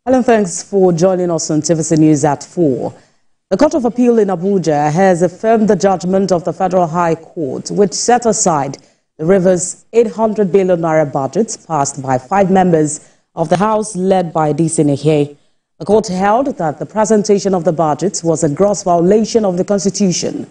Hello, thanks for joining us on TVC News at 4. The Court of Appeal in Abuja has affirmed the judgment of the Federal High Court, which set aside the River's 800 billion naira budget passed by 5 members of the House led by TVC News On. The court held that the presentation of the budget was a gross violation of the Constitution.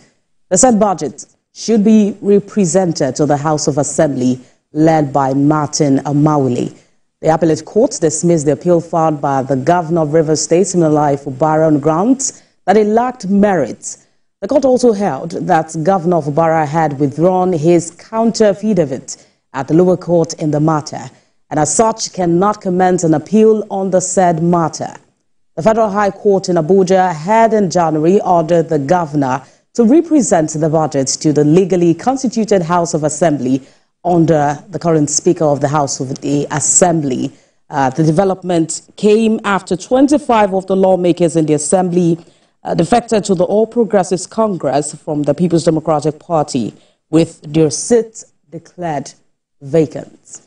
The said budget should be represented to the House of Assembly led by Amaewhule-Led. The appellate court dismissed the appeal filed by the governor of Rivers State, Siminalayi Fubara, on grounds that it lacked merit. The court also held that Governor Fubara had withdrawn his counter-affidavit at the lower court in the matter, and as such cannot commence an appeal on the said matter. The Federal High Court in Abuja had in January ordered the governor to represent the budget to the legally constituted House of Assembly under the current Speaker of the House of the Assembly. The development came after 25 of the lawmakers in the Assembly defected to the All Progressives Congress from the People's Democratic Party, with their seats declared vacant.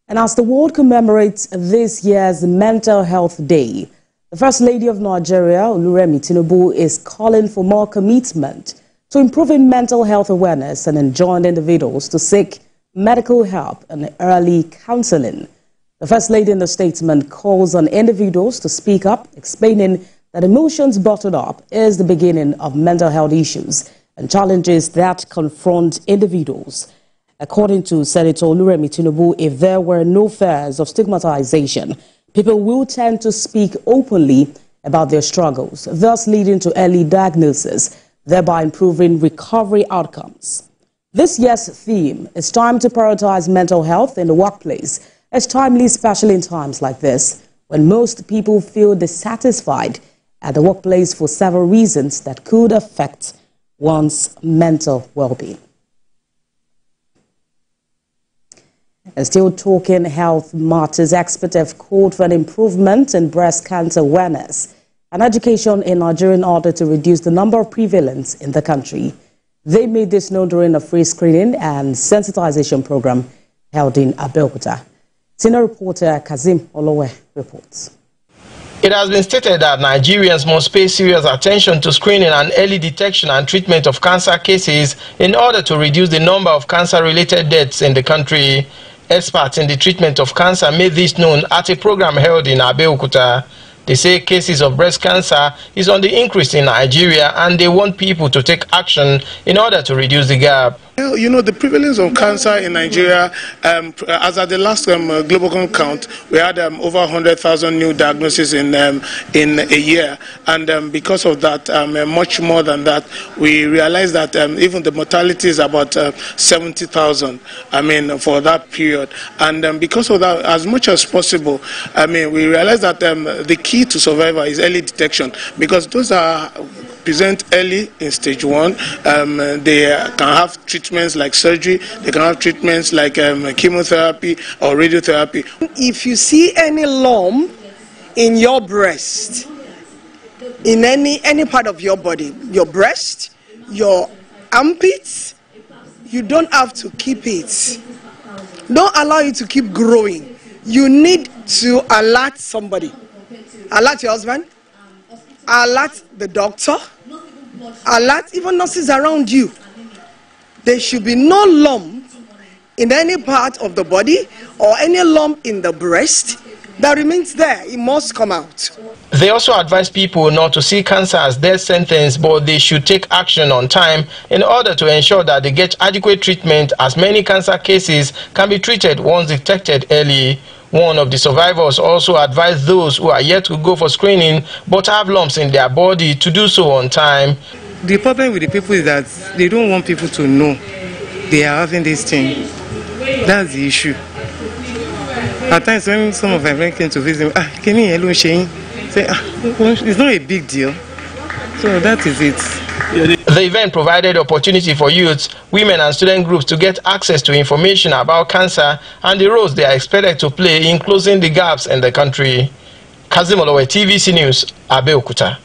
And as the world commemorates this year's Mental Health Day, the First Lady of Nigeria, Tinubu, is calling for more commitment to improving mental health awareness and enjoin individuals to seek medical help and early counseling. The First Lady in the statement calls on individuals to speak up, explaining that emotions bottled up is the beginning of mental health issues and challenges that confront individuals. According to Senator Tinubu, if there were no fears of stigmatization, people will tend to speak openly about their struggles, thus leading to early diagnosis, thereby improving recovery outcomes. This year's theme is time to prioritize mental health in the workplace. It's timely, especially in times like this, when most people feel dissatisfied at the workplace for several reasons that could affect one's mental well-being. And still talking health matters, experts have called for an improvement in breast cancer awareness and education in Nigeria in order to reduce the number of prevalence in the country. They made this known during a free screening and sensitization program held in Abuja. Senior reporter Kazim Olowe reports. It has been stated that Nigerians must pay serious attention to screening and early detection and treatment of cancer cases in order to reduce the number of cancer-related deaths in the country. Experts in the treatment of cancer made this known at a program held in Abuja. They say cases of breast cancer is on the increase in Nigeria, and they want people to take action in order to reduce the gap. You know, the prevalence of cancer in Nigeria, as at the last global count, we had over 100,000 new diagnoses in a year, and because of that, much more than that, we realized that even the mortality is about 70,000. I mean, for that period, and because of that, as much as possible, I mean, we realized that the key to survival is early detection, because those are present early in stage 1. They can have treatments like surgery, they can have treatments like chemotherapy or radiotherapy. If you see any lump in your breast, in any part of your body, your breast, your armpits, you don't have to keep it. Don't allow it to keep growing. You need to alert somebody. Alert your husband, alert the doctor, alert even nurses around you. There should be no lump in any part of the body or any lump in the breast that remains there. It must come out. They also advise people not to see cancer as death sentence, but they should take action on time in order to ensure that they get adequate treatment, as many cancer cases can be treated once detected early. One of the survivors also advised those who are yet to go for screening but have lumps in their body to do so on time. The problem with the people is that they don't want people to know they are having this thing. That's the issue. At times when some of my friends came to visit me, say, it's not a big deal. So that is it. The event provided opportunity for youths, women and student groups to get access to information about cancer and the roles they are expected to play in closing the gaps in the country. Kazim Olowe, TVC News, Abuja.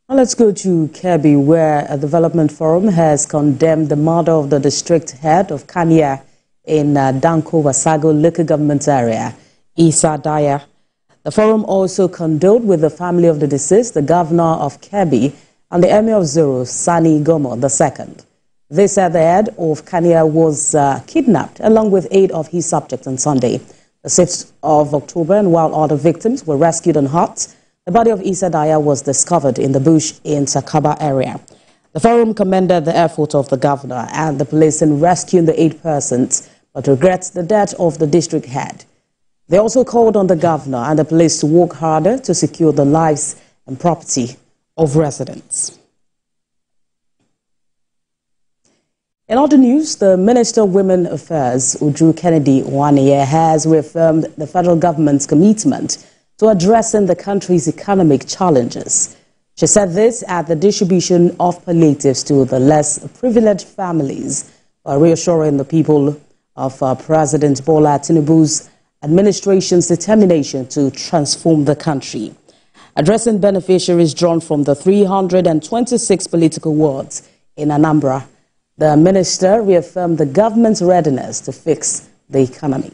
Now let's go to Kebbi, where a development forum has condemned the murder of the district head of Kania in Danko Wasago local government area, Isa Daya. The forum also condoled with the family of the deceased, the governor of Kebbi, and the emir of Zuru, Sani Gomo II. They said the head of Kania was kidnapped along with 8 of his subjects on Sunday, the 6th of October, and while other victims were rescued on hut, the body of Isa Daya was discovered in the bush in Sakaba area. The forum commended the effort of the governor and the police in rescuing the 8 persons, but regrets the death of the district head. They also called on the governor and the police to work harder to secure the lives and property of residents. In other news, the Minister of Women Affairs, Uju Kennedy Nwaniye, has reaffirmed the federal government's commitment to addressing the country's economic challenges. She said this at the distribution of palliatives to the less privileged families, while reassuring the people of President Bola Tinubu's administration's determination to transform the country. Addressing beneficiaries drawn from the 326 political wards in Anambra, the minister reaffirmed the government's readiness to fix the economy.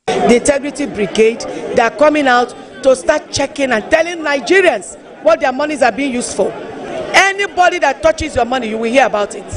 The Integrity Brigade, they are coming out to start checking and telling Nigerians what their monies are being used for. Anybody that touches your money, you will hear about it.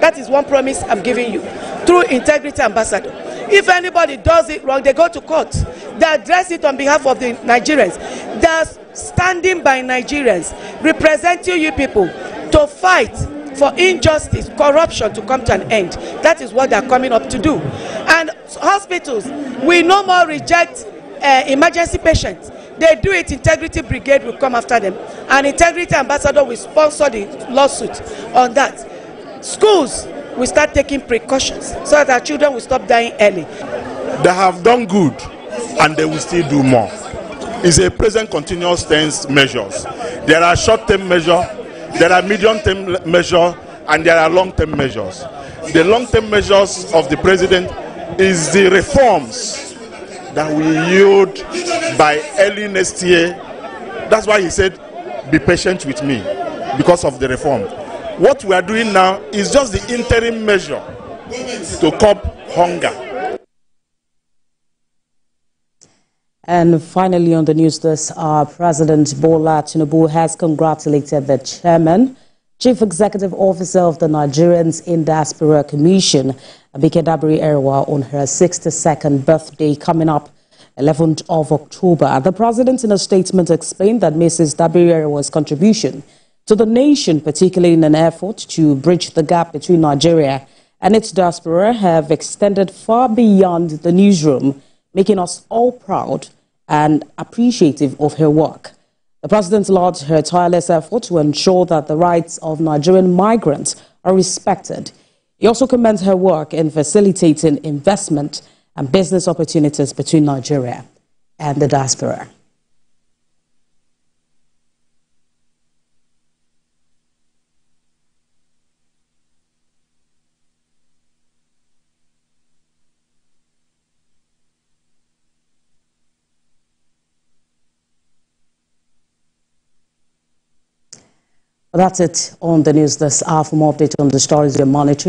That is one promise I'm giving you through Integrity Ambassador. If anybody does it wrong, they go to court. They address it on behalf of the Nigerians. They are standing by Nigerians, representing you people to fight for injustice, corruption to come to an end. That is what they are coming up to do. And hospitals, we no more reject emergency patients. They do it, Integrity Brigade will come after them. And Integrity Ambassador will sponsor the lawsuit on that. Schools will start taking precautions so that our children will stop dying early. They have done good and they will still do more. It's a present continuous tense measures. There are short-term measures, there are medium-term measures, and there are long-term measures. The long-term measures of the president is the reforms that will yield by early next year. That's why he said, be patient with me because of the reform. What we are doing now is just the interim measure to curb hunger. And finally on the news this hour, President Bola Tinubu has congratulated the chairman, Chief Executive Officer of the Nigerians in Diaspora Commission, Abike Dabiri-Erewa, on her 62nd birthday coming up 11th of October. The president in a statement explained that Mrs. Dabiri-Erewa's contribution to the nation, particularly in an effort to bridge the gap between Nigeria and its diaspora, have extended far beyond the newsroom, making us all proud and appreciative of her work. The president lauded her tireless effort to ensure that the rights of Nigerian migrants are respected. He also commends her work in facilitating investment and business opportunities between Nigeria and the diaspora. That's it on the news this hour. For more updates on the stories you're monitoring,